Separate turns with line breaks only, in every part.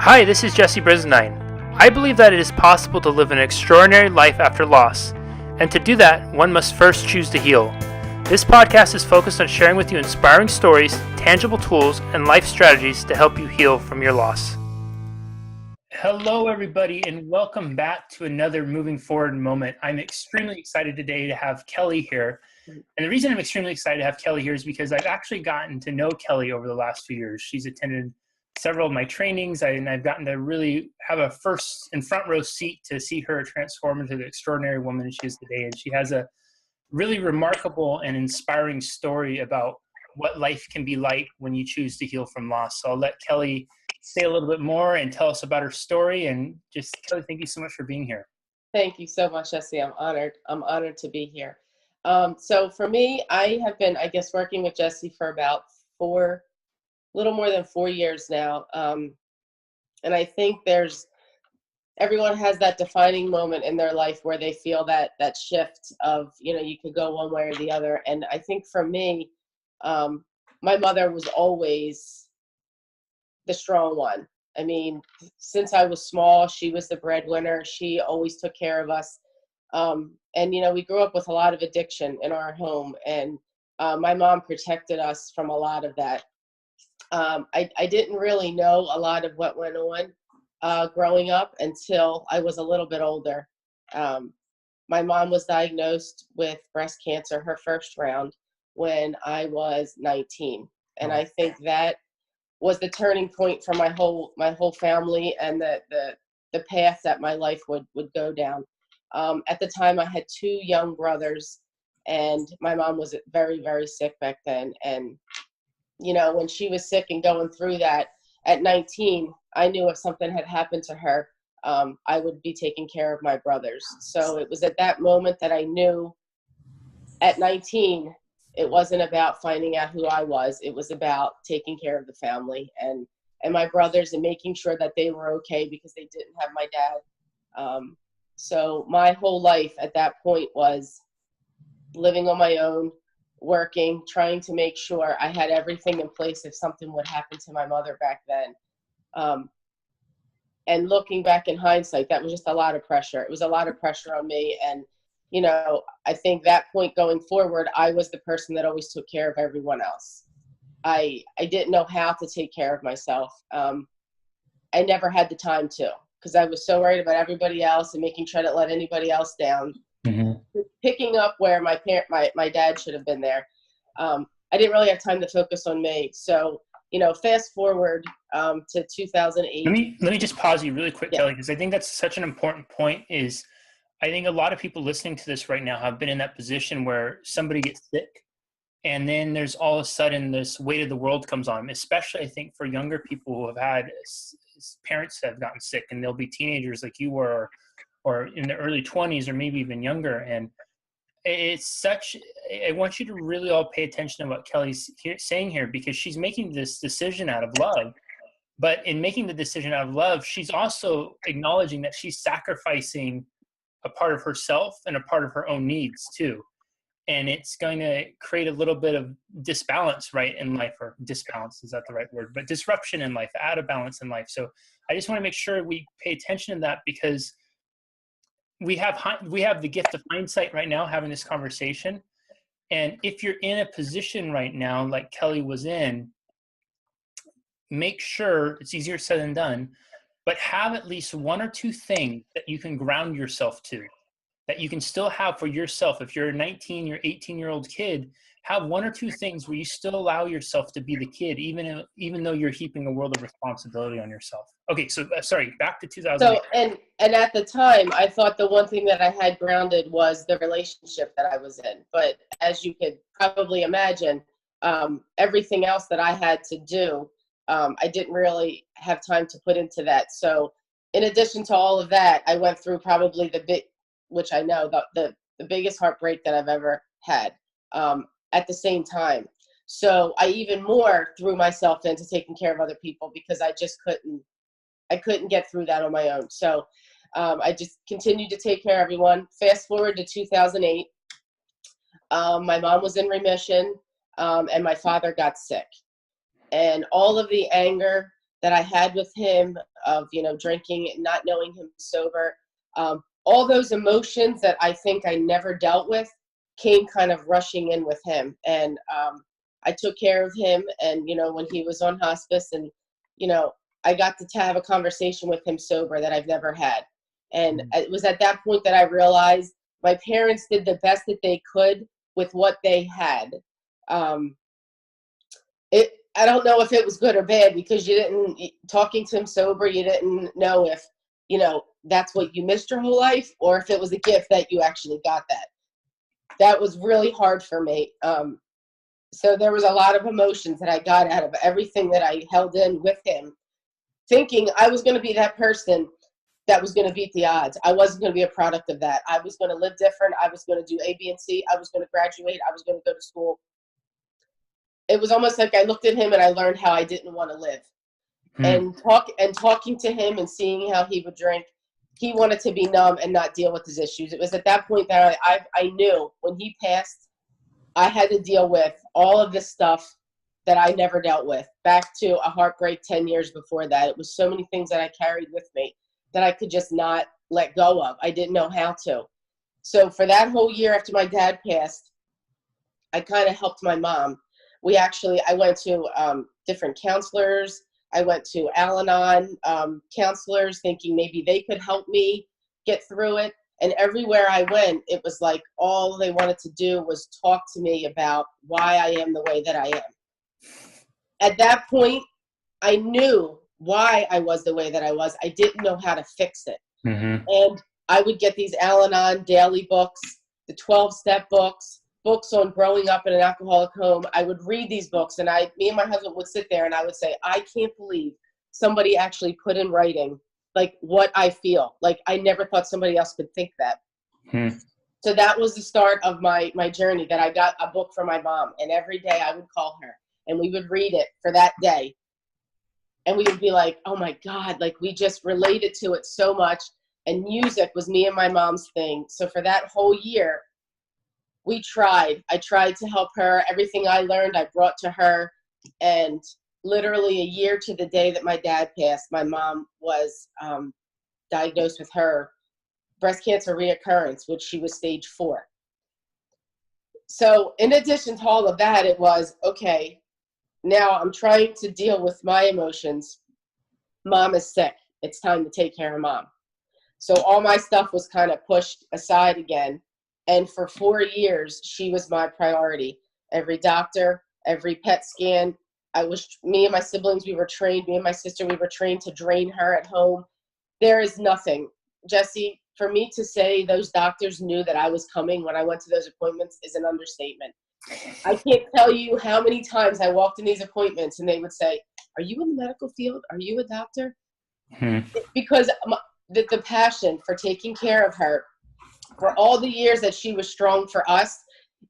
Hi, this is Jesse Brisnine. I believe that it is possible to live an extraordinary life after loss, and to do that, one must first choose to heal. This podcast is focused on sharing with you inspiring stories, tangible tools, and life strategies to help you heal from your loss. Hello, everybody, and welcome back to another Moving Forward moment. I'm extremely excited today to have Kelly here. And the reason I'm extremely excited to have Kelly here is because I've actually gotten to know Kelly over the last few years. She's attended several of my trainings, and I've gotten to really have a first and front row seat to see her transform into the extraordinary woman she is today. And she has a really remarkable and inspiring story about what life can be like when you choose to heal from loss. So I'll let Kelly say a little bit more and tell us about her story. And just, Kelly, thank you so much for being here.
Thank you so much, Jesse. I'm honored. I'm honored to be here. So for me, I have been, working with Jesse for about little more than 4 years now. And I think everyone has that defining moment in their life where they feel that shift of, you could go one way or the other. And I think for me, my mother was always the strong one. I mean, since I was small, she was the breadwinner. She always took care of us. And, we grew up with a lot of addiction in our home. And my mom protected us from a lot of that. I didn't really know a lot of what went on growing up until I was a little bit older. My mom was diagnosed with breast cancer, her first round, when I was 19. And I think that was the turning point for my whole family and the path that my life would go down. At the time, I had 2 young brothers, and my mom was very, very sick back then. And, when she was sick and going through that at 19, I knew if something had happened to her, I would be taking care of my brothers. So it was at that moment that I knew at 19, it wasn't about finding out who I was. It was about taking care of the family and my brothers and making sure that they were okay because they didn't have my dad. So my whole life at that point was living on my own, working, trying to make sure I had everything in place if something would happen to my mother back then. And looking back in hindsight, that was just a lot of pressure. It was a lot of pressure on me. And, I think that point going forward, I was the person that always took care of everyone else. I didn't know how to take care of myself. I never had the time to, because I was so worried about everybody else and making sure to let anybody else down. Mm-hmm. Picking up where my dad should have been there. I didn't really have time to focus on me. So, fast forward to 2008.
Let me just pause you really quick,
Yeah.
Kelly, because I think that's such an important point. I think a lot of people listening to this right now have been in that position where somebody gets sick, and then there's all of a sudden this weight of the world comes on, especially I think for younger people who have had parents that have gotten sick, and they'll be teenagers like you were, or in the early 20s, or maybe even younger. And I want you to really all pay attention to what Kelly's saying here, because she's making this decision out of love. But in making the decision out of love, she's also acknowledging that she's sacrificing a part of herself and a part of her own needs too. And it's going to create a little bit of disbalance, right, in life, or disbalance, is that the right word? But disruption in life, out of balance in life. So I just want to make sure we pay attention to that, because we have the gift of hindsight right now having this conversation. And if you're in a position right now like Kelly was in, make sure, it's easier said than done, but have at least 1 or 2 things that you can ground yourself to, that you can still have for yourself. If you're a 19 or 18-year-old kid, have 1 or 2 things where you still allow yourself to be the kid, even though you're heaping a world of responsibility on yourself. Okay, so sorry, back to 2008.
So, and at the time, I thought the one thing that I had grounded was the relationship that I was in. But as you could probably imagine, everything else that I had to do, I didn't really have time to put into that. So in addition to all of that, I went through probably which I know the biggest heartbreak that I've ever had at the same time. So I even more threw myself into taking care of other people because I just couldn't get through that on my own. So I just continued to take care of everyone. Fast forward to 2008. My mom was in remission and my father got sick. And all of the anger that I had with him of, drinking and not knowing him sober, all those emotions that I think I never dealt with came kind of rushing in with him. And I took care of him. And, when he was on hospice, and, I got to have a conversation with him sober that I've never had. And it was at that point that I realized my parents did the best that they could with what they had. I don't know if it was good or bad, because talking to him sober, you didn't know if, that's what you missed your whole life, or if it was a gift that you actually got that. That was really hard for me. So there was a lot of emotions that I got out of everything that I held in with him, thinking I was going to be that person that was going to beat the odds. I wasn't going to be a product of that. I was going to live different. I was going to do A, B, and C. I was going to graduate. I was going to go to school. It was almost like I looked at him and I learned how I didn't want to live. And talking to him and seeing how he would drink, he wanted to be numb and not deal with his issues. It was at that point that I knew when he passed, I had to deal with all of this stuff that I never dealt with. Back to a heartbreak 10 years before that. It was so many things that I carried with me that I could just not let go of. I didn't know how to. So for that whole year after my dad passed, I kind of helped my mom. I went to different counselors. I went to Al-Anon counselors, thinking maybe they could help me get through it. And everywhere I went, it was like all they wanted to do was talk to me about why I am the way that I am. At that point, I knew why I was the way that I was. I didn't know how to fix it. And I would get these Al-Anon daily books, the 12-step books on growing up in an alcoholic home. I would read these books, and me and my husband would sit there and I would say, I can't believe somebody actually put in writing like what I feel. Like I never thought somebody else could think that. So that was the start of my journey, that I got a book from my mom, and every day I would call her and we would read it for that day. And we would be like, oh my God, like we just related to it so much. And music was me and my mom's thing. So for that whole year, I tried to help her. Everything I learned, I brought to her. And literally a year to the day that my dad passed, my mom was diagnosed with her breast cancer reoccurrence, which she was stage 4. So in addition to all of that, it was, okay, now I'm trying to deal with my emotions. Mom is sick. It's time to take care of mom. So all my stuff was kind of pushed aside again. And for 4 years, she was my priority. Every doctor, every PET scan. Me and my siblings, me and my sister, we were trained to drain her at home. There is nothing. Jesse, for me to say those doctors knew that I was coming when I went to those appointments is an understatement. I can't tell you how many times I walked in these appointments and they would say, are you in the medical field? Are you a doctor? Because the passion for taking care of her, for all the years that she was strong for us,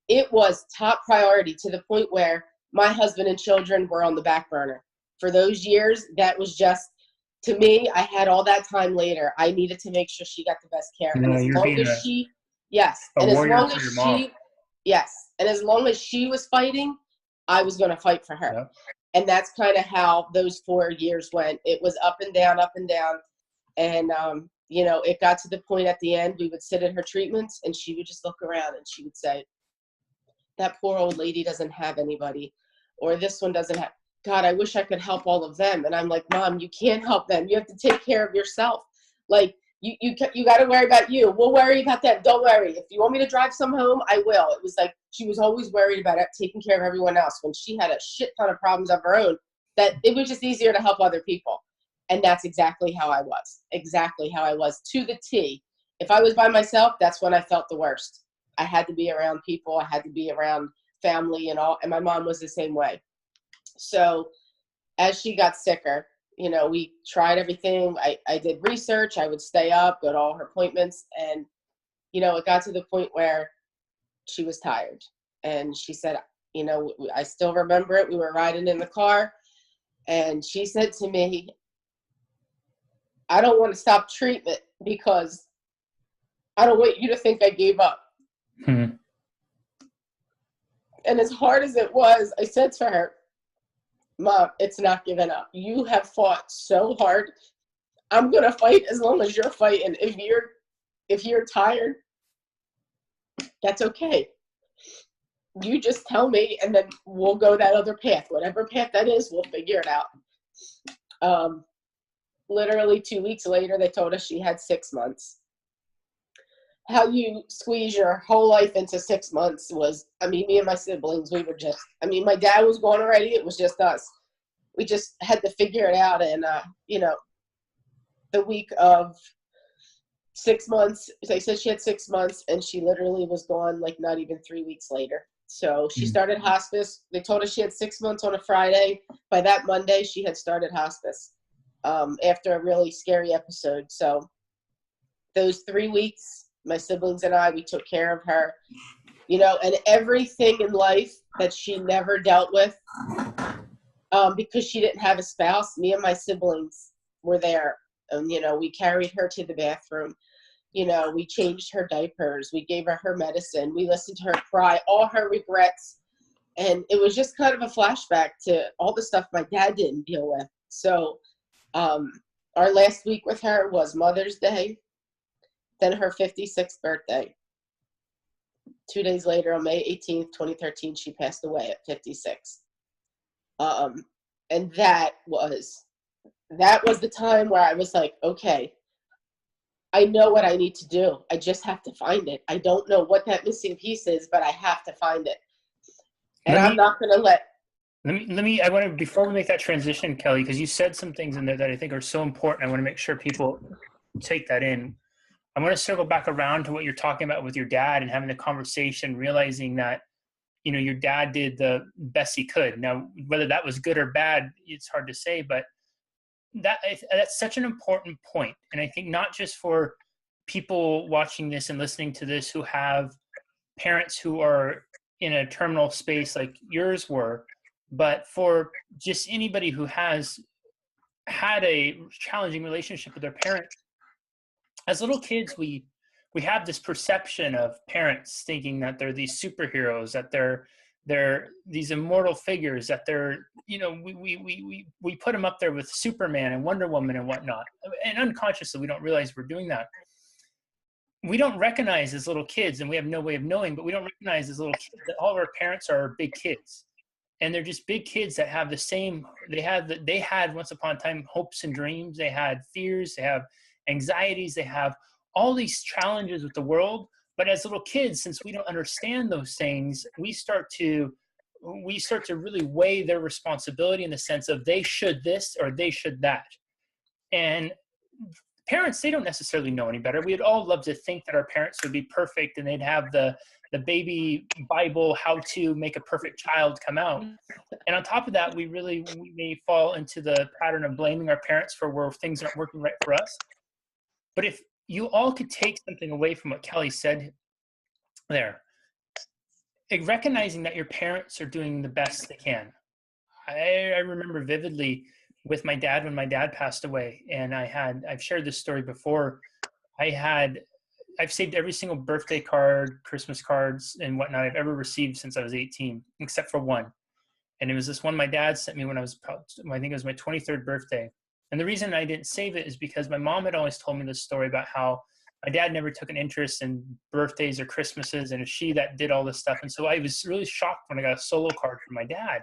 it was top priority, to the point where my husband and children were on the back burner. For those years, that was just, to me, I had all that time later. I needed to make sure she got the best care.
No,
and as
you're
long
being
as she, yes.
a
And as
warrior
long
for
as
your mom.
she, yes. And as long as she was fighting, I was going to fight for her.
Yep.
And that's kind of how those 4 years went. It was up and down, up and down. And, it got to the point at the end, we would sit in her treatments and she would just look around and she would say, that poor old lady doesn't have anybody, or this one doesn't have, God, I wish I could help all of them. And I'm like, Mom, you can't help them. You have to take care of yourself. Like, you got to worry about you. We'll worry about them. Don't worry. If you want me to drive some home, I will. It was like she was always worried about it, taking care of everyone else, when she had a shit ton of problems of her own, that it was just easier to help other people. And that's exactly how I was, to the T. If I was by myself, that's when I felt the worst. I had to be around people. I had to be around family and all. And my mom was the same way. So as she got sicker, we tried everything. I did research. I would stay up, go to all her appointments. And, it got to the point where she was tired. And she said, I still remember it. We were riding in the car. And she said to me, I don't want to stop treatment because I don't want you to think I gave up. And as hard as it was, I said to her, Mom, it's not giving up. You have fought so hard. I'm going to fight as long as you're fighting. If you're tired, that's okay. You just tell me, and then we'll go that other path. Whatever path that is, we'll figure it out. Literally 2 weeks later, they told us she had 6 months. How you squeeze your whole life into 6 months was, I mean, me and my siblings, we were just, I mean, my dad was gone already. It was just us. We just had to figure it out. And, you know, the week of 6 months, they said she had 6 months, and she literally was gone like not even 3 weeks later. So she started hospice. They told us she had 6 months on a Friday. By that Monday, she had started hospice after a really scary episode. So those 3 weeks, my siblings and I, we took care of her, you know, and everything in life that she never dealt with because she didn't have a spouse. Me and my siblings were there. And, you know, we carried her to the bathroom. You know, we changed her diapers. We gave her medicine. We listened to her cry, all her regrets. And it was just kind of a flashback to all the stuff my dad didn't deal with. So our last week with her was Mother's Day, then her 56th birthday. 2 days later, on May 18th, 2013, she passed away at 56. And that was the time where I was like, okay, I know what I need to do. I just have to find it. I don't know what that missing piece is, but I have to find it. And I'm not going to let
me, I want to, before we make that transition, Kelly, because you said some things in there that I think are so important. I want to make sure people take that in. I want to circle back around to what you're talking about with your dad and having the conversation, realizing that, you know, your dad did the best he could. Now, whether that was good or bad, it's hard to say, but that's such an important point. And I think not just for people watching this and listening to this who have parents who are in a terminal space like yours were, but for just anybody who has had a challenging relationship with their parents. As little kids, we have this perception of parents thinking that they're these superheroes, that they're these immortal figures, that they're, you know, we put them up there with Superman and Wonder Woman and whatnot. And unconsciously, we don't realize we're doing that. We don't recognize as little kids, and we have no way of knowing, but we don't recognize as little kids that all of our parents are big kids. And they're just big kids that have the same, they had once upon a time hopes and dreams. They had fears, they have anxieties, they have all these challenges with the world. But as little kids, since we don't understand those things, we start to really weigh their responsibility in the sense of they should this or they should that. And parents, they don't necessarily know any better. We'd all love to think that our parents would be perfect and they'd have the baby Bible, how to make a perfect child come out. And on top of that, we may fall into the pattern of blaming our parents for where things aren't working right for us. But if you all could take something away from what Kelly said there, recognizing that your parents are doing the best they can. I remember vividly with my dad when my dad passed away, and I've shared this story before. I've saved every single birthday card, Christmas cards, and whatnot I've ever received since I was 18, except for one. And it was this one my dad sent me when I think it was my 23rd birthday. And the reason I didn't save it is because my mom had always told me this story about how my dad never took an interest in birthdays or Christmases, and it's she that did all this stuff. And so I was really shocked when I got a solo card from my dad.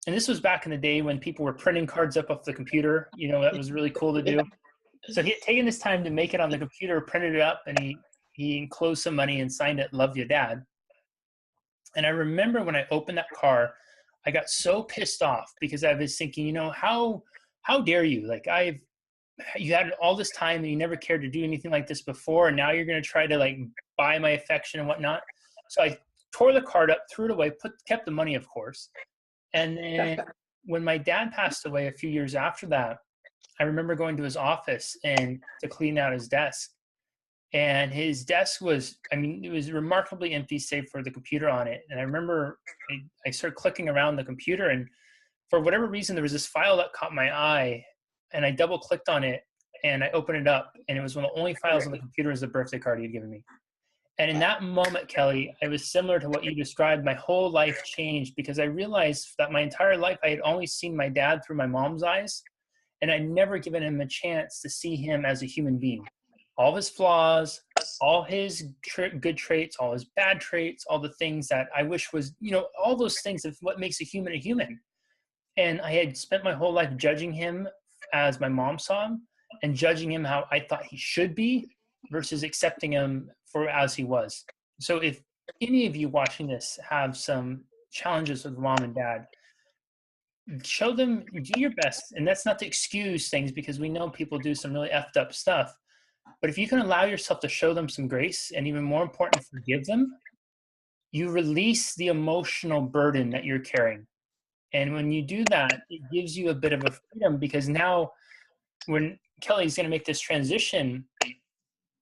And this was back in the day when people were printing cards up off the computer. You know, that was really cool to do. So he had taken this time to make it on the computer, printed it up, and he enclosed some money and signed it, "Love you, Dad." And I remember when I opened that card, I got so pissed off because I was thinking, you know, how dare you? Like, you had all this time and you never cared to do anything like this before, and now you're going to try to like buy my affection and whatnot. So I tore the card up, threw it away, kept the money, of course. And then when my dad passed away a few years after that, I remember going to his office and to clean out his desk. And his desk was, I mean, it was remarkably empty save for the computer on it. And I remember I started clicking around the computer, and for whatever reason, there was this file that caught my eye, and I double clicked on it and I opened it up, and it was one of the only files on the computer was the birthday card he had given me. And in that moment, Kelly, I was similar to what you described. My whole life changed because I realized that my entire life I had only seen my dad through my mom's eyes, and I'd never given him a chance to see him as a human being. All of his flaws, all his good traits, all his bad traits, all the things that I wish was, all those things of what makes a human a human. And I had spent my whole life judging him as my mom saw him and judging him how I thought he should be versus accepting him for as he was. So if any of you watching this have some challenges with mom and dad, show them, do your best. And that's not to excuse things because we know people do some really effed up stuff. But if you can allow yourself to show them some grace and even more important, forgive them, you release the emotional burden that you're carrying. And when you do that, it gives you a bit of a freedom because now when Kelly's going to make this transition,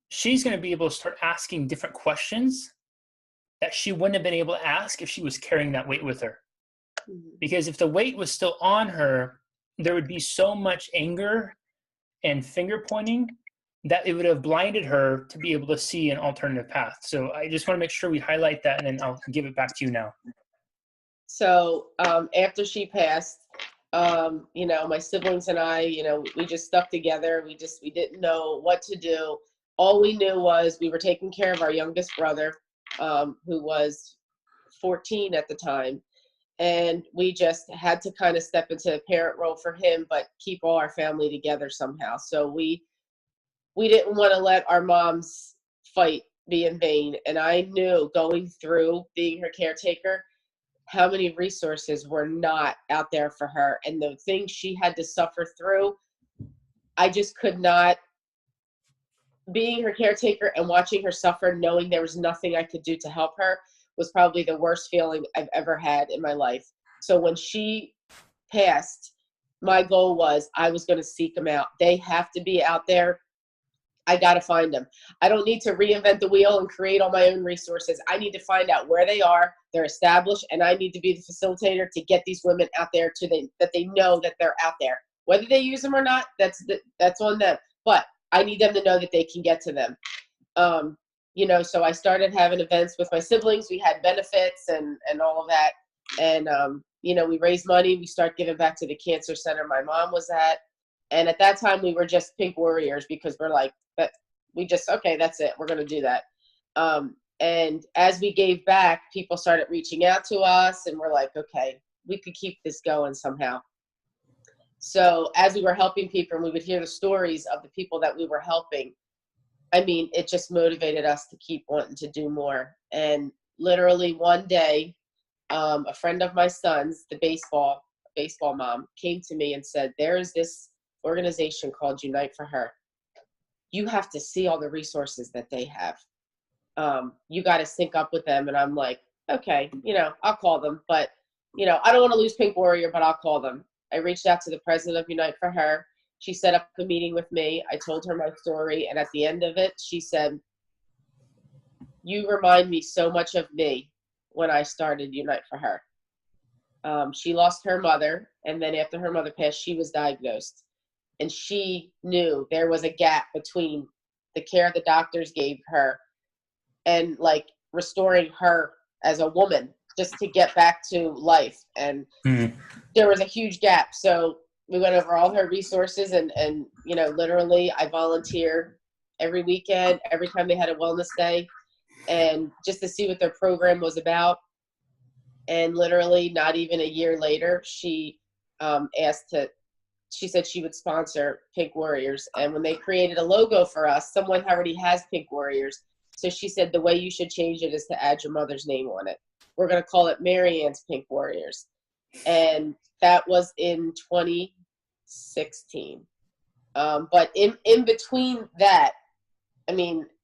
she's going to be able to start asking different questions that she wouldn't have been able to ask if she was carrying that weight with her. Because if the weight was still on her, there would be so much anger and finger pointing that it would have blinded her to be able to see an alternative path. So I just want to make sure we highlight that, and then I'll give it back to you now.
So after she passed, my siblings and I, we just stuck together. We didn't know what to do. All we knew was we were taking care of our youngest brother, who was 14 at the time. And we just had to kind of step into a parent role for him, but keep all our family together somehow. So we didn't want to let our mom's fight be in vain. And I knew going through being her caretaker, how many resources were not out there for her. And the things she had to suffer through, I just could not, being her caretaker and watching her suffer, knowing there was nothing I could do to help her, was probably the worst feeling I've ever had in my life. So when she passed, my goal was I was going to seek them out. They have to be out there. I got to find them. I don't need to reinvent the wheel and create all my own resources. I need to find out where they are, they're established, and I need to be the facilitator to get these women out there that they know that they're out there. Whether they use them or not, that's on them. But I need them to know that they can get to them. So I started having events with my siblings. We had benefits and all of that. And, we raised money. We started giving back to the cancer center my mom was at. And at that time, we were just Pink Warriors because we're like, okay, that's it. We're going to do that. And as we gave back, people started reaching out to us and we're like, okay, we could keep this going somehow. So as we were helping people and we would hear the stories of the people that we were helping, it just motivated us to keep wanting to do more. And literally one day, a friend of my son's, the baseball mom, came to me and said, there is this organization called Unite for Her. You have to see all the resources that they have. You got to sync up with them. And I'm like, okay, I'll call them. But, I don't want to lose Pink Warrior, but I'll call them. I reached out to the president of Unite for Her. She set up a meeting with me. I told her my story. And at the end of it, she said, you remind me so much of me when I started Unite for Her. She lost her mother. And then after her mother passed, she was diagnosed. And she knew there was a gap between the care the doctors gave her and like restoring her as a woman just to get back to life. And there was a huge gap. So we went over all her resources and literally I volunteered every weekend, every time they had a wellness day, and just to see what their program was about. And literally not even a year later, she she said she would sponsor Pink Warriors. And when they created a logo for us, someone already has Pink Warriors. So she said, the way you should change it is to add your mother's name on it. We're going to call it Mary Ann's Pink Warriors. And that was in 2016. But in between that,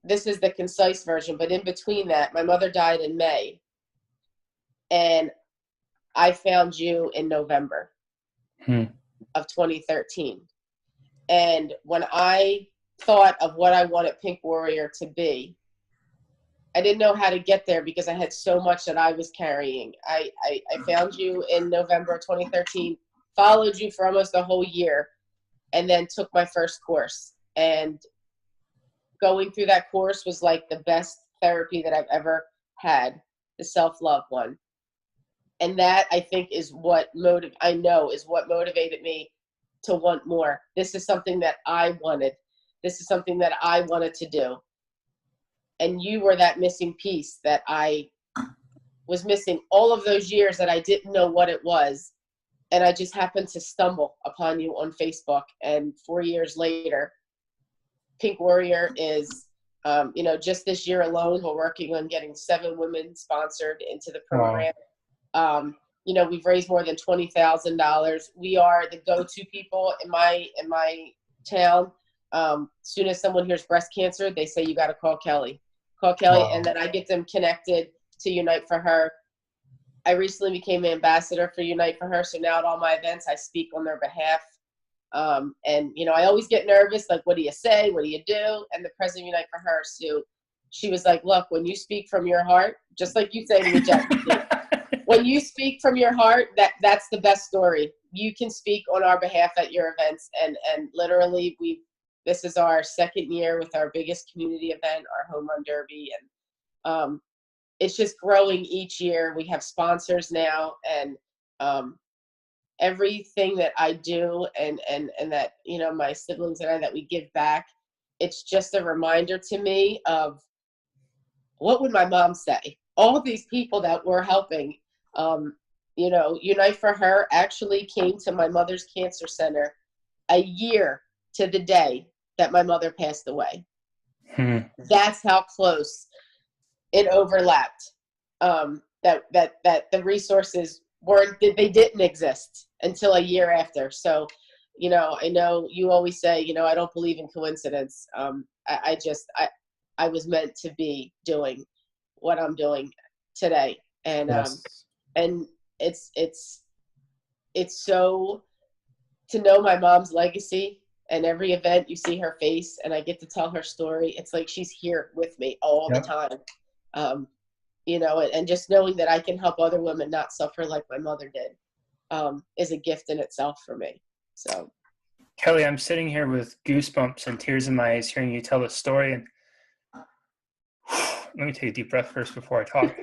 this is the concise version, but in between that, my mother died in May. And I found you in November of 2013. And when I thought of what I wanted Pink Warrior to be, I didn't know how to get there because I had so much that I was carrying. I found you in November of 2013, followed you for almost a whole year, and then took my first course. And going through that course was like the best therapy that I've ever had, the self-love one. And that, I think, is what motivated me to want more. This is something that I wanted. This is something that I wanted to do. And you were that missing piece that I was missing all of those years that I didn't know what it was. And I just happened to stumble upon you on Facebook. And 4 years later, Pink Warrior is, just this year alone, we're working on getting 7 women sponsored into the program.
Wow.
We've raised more than $20,000. We are the go-to people in my town. Soon as someone hears breast cancer, they say, you got to call Kelly.
Wow.
And then I get them connected to Unite for Her. I recently became an ambassador for Unite for Her, so now at all my events, I speak on their behalf. I always get nervous, like, what do you say? What do you do? And the president of Unite for Her, Sue, she was like, look, when you speak from your heart, just like you say to me, Jeff, when you speak from your heart, that's the best story. You can speak on our behalf at your events. And literally, this is our 2nd year with our biggest community event, our home run derby. And it's just growing each year. We have sponsors now, and everything that I do and that, my siblings and I, that we give back, it's just a reminder to me of what would my mom say? All these people that we're helping, Unite for Her actually came to my mother's cancer center a year to the day that my mother passed away. That's how close it overlapped. That the resources they didn't exist until a year after. So, I know you always say, I don't believe in coincidence. I was meant to be doing what I'm doing today. And,
Yes.
and it's so, to know my mom's legacy, and every event you see her face and I get to tell her story, it's like she's here with me all the time. And just knowing that I can help other women not suffer like my mother did, is a gift in itself for me. So,
Kelly, I'm sitting here with goosebumps and tears in my eyes hearing you tell the story. And let me take a deep breath first before I talk.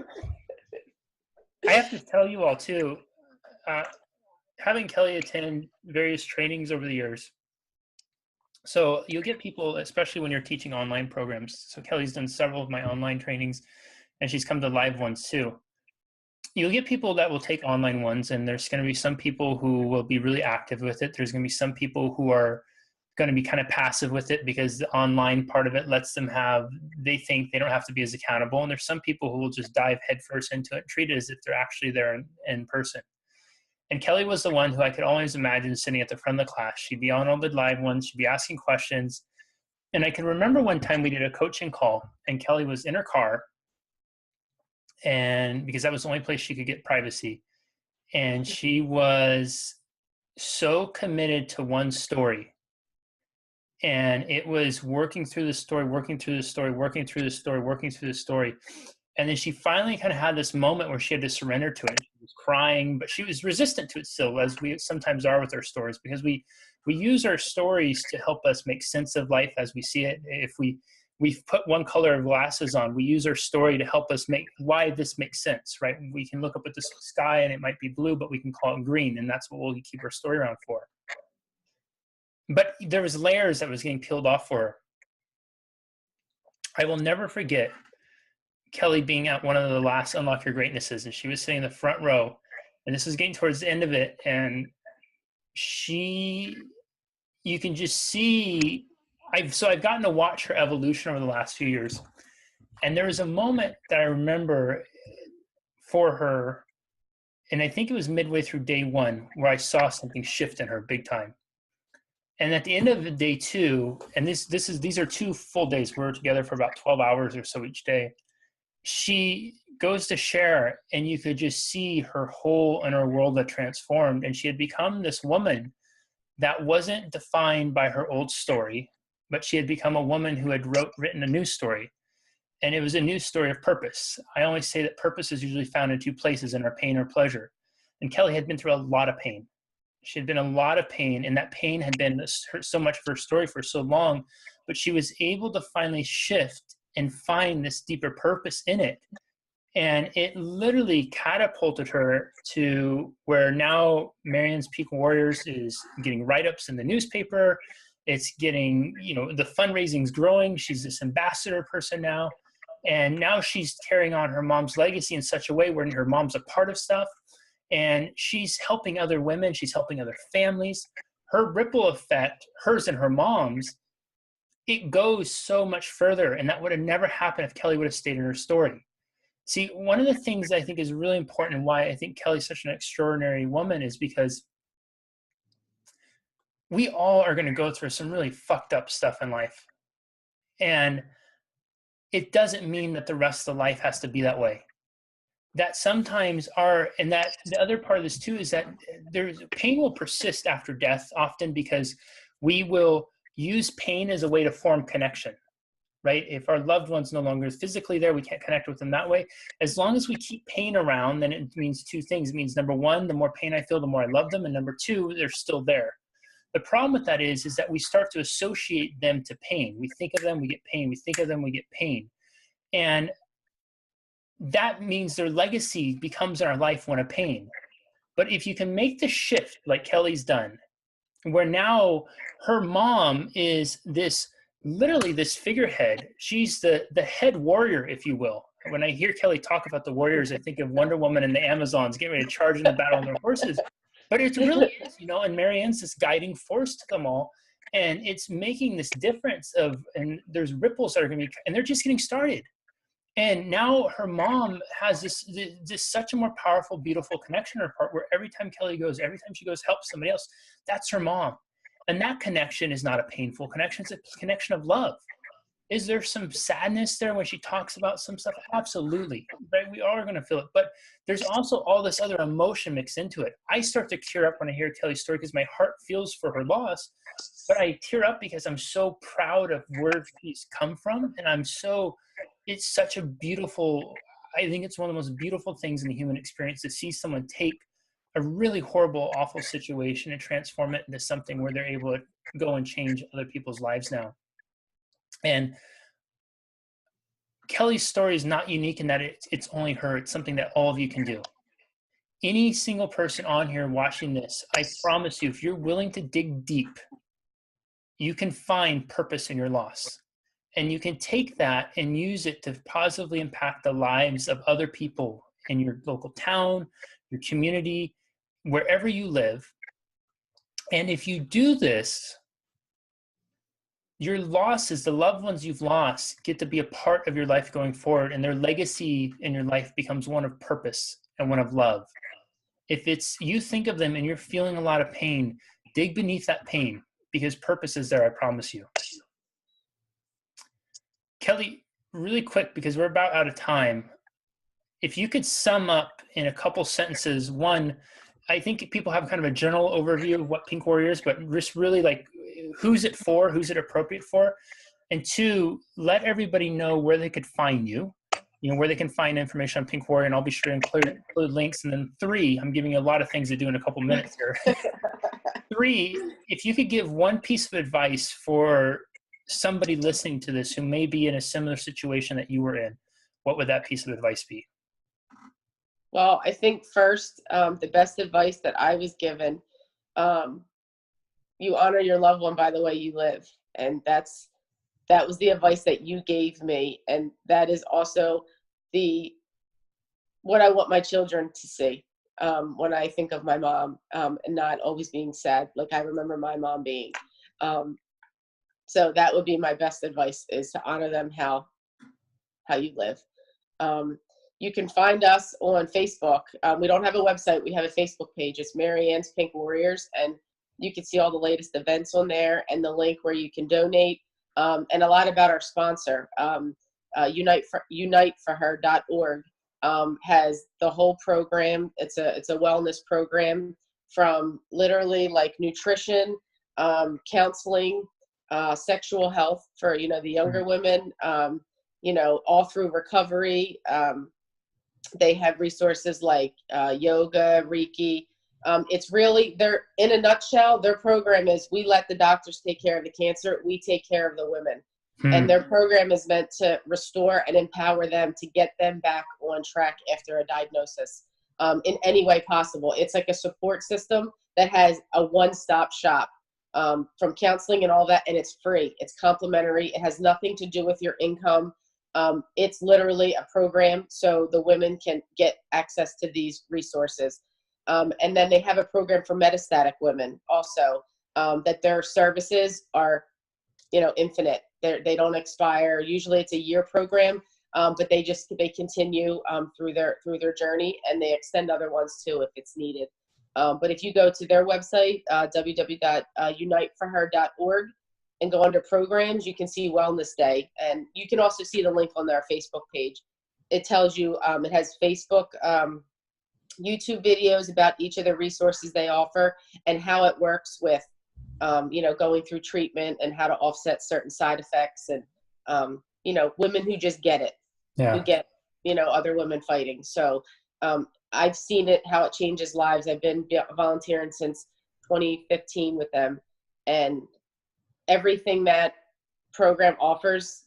I have to tell you all too, having Kelly attend various trainings over the years. So you'll get people, especially when you're teaching online programs. So Kelly's done several of my online trainings, and she's come to live ones too. You'll get people that will take online ones, and there's going to be some people who will be really active with it. There's going to be some people who are going to be kind of passive with it because the online part of it lets them they think they don't have to be as accountable. And there's some people who will just dive headfirst into it and treat it as if they're actually there in person. And Kelly was the one who I could always imagine sitting at the front of the class. She'd be on all the live ones. She'd be asking questions. And I can remember one time we did a coaching call, and Kelly was in her car, and because that was the only place she could get privacy. And she was so committed to one story. And it was working through the story. And then she finally kind of had this moment where she had to surrender to it. She was crying, but she was resistant to it still, as we sometimes are with our stories, because we use our stories to help us make sense of life as we see it. If we've put one color of glasses on, we use our story to help us make why this makes sense, right? We can look up at the sky and it might be blue, but we can call it green, and that's what we'll keep our story around for. But there was layers that was getting peeled off for her. I will never forget Kelly being at one of the last Unlock Your Greatnesses, and she was sitting in the front row, and this was getting towards the end of it, and you can just see, I've gotten to watch her evolution over the last few years, and there was a moment that I remember for her, and I think it was midway through day 1, where I saw something shift in her big time. And at the end of day 2, and these are 2 full days, we're together for about 12 hours or so each day, she goes to share, and you could just see her whole inner world that transformed, and she had become this woman that wasn't defined by her old story, but she had become a woman who had written a new story, and it was a new story of purpose. I always say that purpose is usually found in 2 places, in our pain or pleasure, and Kelly had been through a lot of pain. She had been a lot of pain, and that pain had been so much of her story for so long, but she was able to finally shift and find this deeper purpose in it. And it literally catapulted her to where now Marianne's Peak Warriors is getting write-ups in the newspaper. It's getting, the fundraising's growing. She's this ambassador person now. And now she's carrying on her mom's legacy in such a way where her mom's a part of stuff. And she's helping other women. She's helping other families. Her ripple effect, hers and her mom's, it goes so much further. And that would have never happened if Kelly would have stayed in her story. See, one of the things I think is really important and why I think Kelly's such an extraordinary woman is because we all are going to go through some really fucked up stuff in life. And it doesn't mean that the rest of the life has to be that way. That sometimes and that the other part of this too is that pain will persist after death often because we will use pain as a way to form connection. Right? If our loved one's no longer physically there, we can't connect with them that way. As long as we keep pain around, then it means two things. It means, number one, the more pain I feel, the more I love them. And number two, they're still there. The problem with that is that we start to associate them to pain. We think of them, we get pain. We think of them, we get pain. And that means their legacy becomes in our life one of pain. But if you can make the shift like Kelly's done, where now her mom is literally this figurehead. She's the head warrior, if you will. When I hear Kelly talk about the warriors, I think of Wonder Woman and the Amazons getting ready to charge into battle on their horses. But it's really, and Marianne's this guiding force to them all. And it's making this difference and there's ripples that are going to be, and they're just getting started. And now her mom has this such a more powerful, beautiful connection in her part where every time Kelly goes, every time she goes help somebody else, that's her mom. And that connection is not a painful connection. It's a connection of love. Is there some sadness there when she talks about some stuff? Absolutely. Right? We are going to feel it. But there's also all this other emotion mixed into it. I start to tear up when I hear Kelly's story because my heart feels for her loss. But I tear up because I'm so proud of where she's come from. And it's such a beautiful, I think it's one of the most beautiful things in the human experience to see someone take a really horrible, awful situation and transform it into something where they're able to go and change other people's lives now. And Kelly's story is not unique in that it's only her. It's something that all of you can do. Any single person on here watching this, I promise you, if you're willing to dig deep, you can find purpose in your loss. And you can take that and use it to positively impact the lives of other people in your local town, your community, wherever you live. And if you do this, your losses, the loved ones you've lost, get to be a part of your life going forward, and their legacy in your life becomes one of purpose and one of love. If it's you think of them and you're feeling a lot of pain, dig beneath that pain because purpose is there, I promise you. Kelly, really quick, because we're about out of time, if you could sum up in a couple sentences, one, I think people have kind of a general overview of what Pink Warrior is, but just really like who's it for, who's it appropriate for? And two, let everybody know where they could find you, where they can find information on Pink Warrior, and I'll be sure to include links. And then three, I'm giving you a lot of things to do in a couple minutes here. Three, if you could give one piece of advice for somebody listening to this who may be in a similar situation that you were in, what would that piece of advice be?
Well, I think first, the best advice that I was given, you honor your loved one by the way you live. And that was the advice that you gave me. And that is also what I want my children to see when I think of my mom, and not always being sad like I remember my mom being. So that would be my best advice, is to honor them how you live. You can find us on Facebook. We don't have a website. We have a Facebook page. It's Marianne's Pink Warriors, and you can see all the latest events on there and the link where you can donate, and a lot about our sponsor. uniteforher.org has the whole program. It's a wellness program from literally like nutrition, counseling, sexual health for the younger women, all through recovery. They have resources like yoga, Reiki. It's really, in a nutshell, their program is we let the doctors take care of the cancer. We take care of the women. And their program is meant to restore and empower them to get them back on track after a diagnosis in any way possible. It's like a support system that has a one-stop shop from counseling and all that, and it's free. It's complimentary. It has nothing to do with your income. It's literally a program so the women can get access to these resources. And then they have a program for metastatic women also, that their services are, infinite. They don't expire. Usually it's a year program, but they continue through their journey, and they extend other ones too if it's needed. But if you go to their website, www.uniteforher.org, and go under programs, you can see Wellness Day, and you can also see the link on their Facebook page. It tells you, it has Facebook, YouTube videos about each of the resources they offer and how it works with, going through treatment and how to offset certain side effects, and, women who just get it, who get, other women fighting. So I've seen it, how it changes lives. I've been volunteering since 2015 with them, and everything that program offers,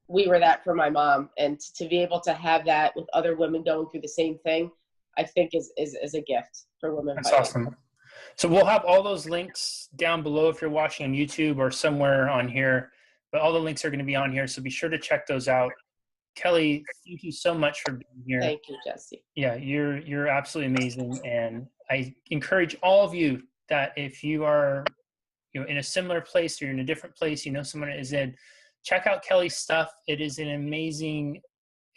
we were that for my mom. And to be able to have that with other women going through the same thing, I think is a gift for women.
That's awesome. So we'll have all those links down below if you're watching on YouTube or somewhere on here, but all the links are going to be on here. So be sure to check those out. Kelly, thank you so much for being here.
Thank you, Jesse.
Yeah, you're absolutely amazing. And I encourage all of you that if you are, in a similar place or you're in a different place, someone is in, check out Kelly's stuff. It is an amazing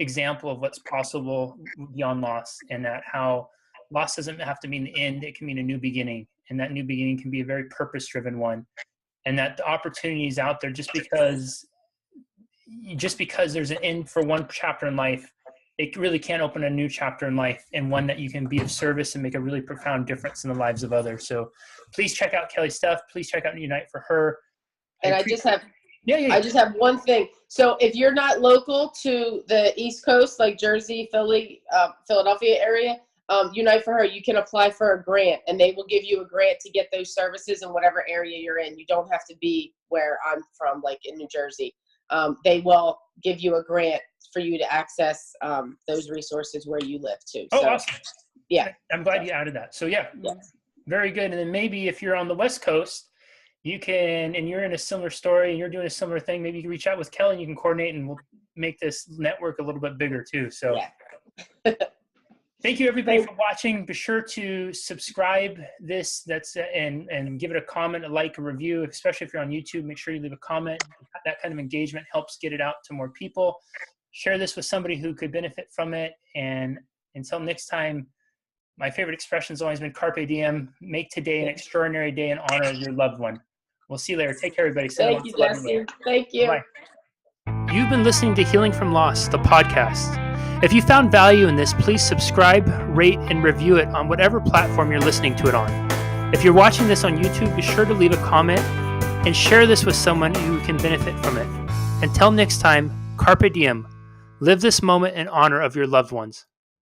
example of what's possible beyond loss, and that how loss doesn't have to mean the end. It can mean a new beginning, and that new beginning can be a very purpose-driven one, and that the opportunity is out there just because there's an end for one chapter in life, it really can open a new chapter in life, and one that you can be of service and make a really profound difference in the lives of others. So please check out Kelly's stuff. Please check out Unite for Her.
And I just have one thing. So if you're not local to the East Coast, like Jersey, Philly, Philadelphia area, Unite for Her, you can apply for a grant, and they will give you a grant to get those services in whatever area you're in. You don't have to be where I'm from, like in New Jersey. They will give you a grant for you to access those resources where you live too.
Oh, awesome.
Yeah.
I'm glad you added that. So yeah, very good. And then maybe if you're on the West Coast, you can, and you're in a similar story and you're doing a similar thing, maybe you can reach out with Kelly and you can coordinate, and we'll make this network a little bit bigger too. So thank you everybody for watching. Be sure to subscribe and give it a comment, a like, a review, especially if you're on YouTube. Make sure you leave a comment. That kind of engagement helps get it out to more people. Share this with somebody who could benefit from it. And until next time, my favorite expression has always been carpe diem. Make today an extraordinary day in honor of your loved one. We'll see you later. Take care, everybody.
Thank you, Jesse. Thank you.
Bye. You've been listening to Healing from Loss, the podcast. If you found value in this, please subscribe, rate, and review it on whatever platform you're listening to it on. If you're watching this on YouTube, be sure to leave a comment and share this with someone who can benefit from it. Until next time, carpe diem. Live this moment in honor of your loved ones.